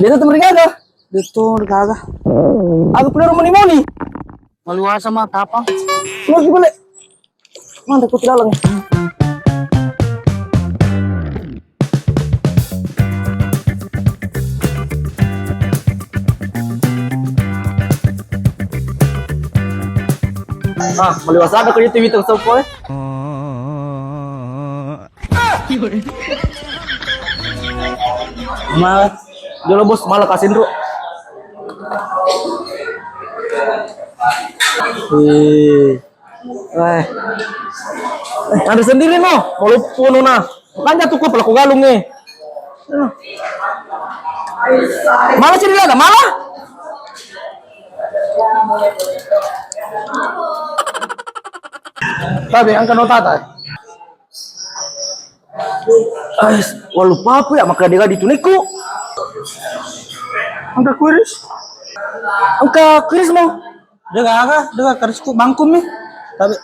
Dito tumerigaga. Dito, nagaga. Ako pala mo ni Moni. Maluwa sa mga tapang. Lagi balik. Mana ko tidak lang. Maliwasa ako dito itong sopo eh. Dulu bos malah kasihin bro. Ada sendiri no, mau puno na. Makanya tuh kok pelaku galung nih. Malah sih dia ada malah. Sabi ang kanotata. Ay, walu papu ya makadega dituniku. Angka kuris. Angka Chris mo. Daga karisku bangkum nih. Tapi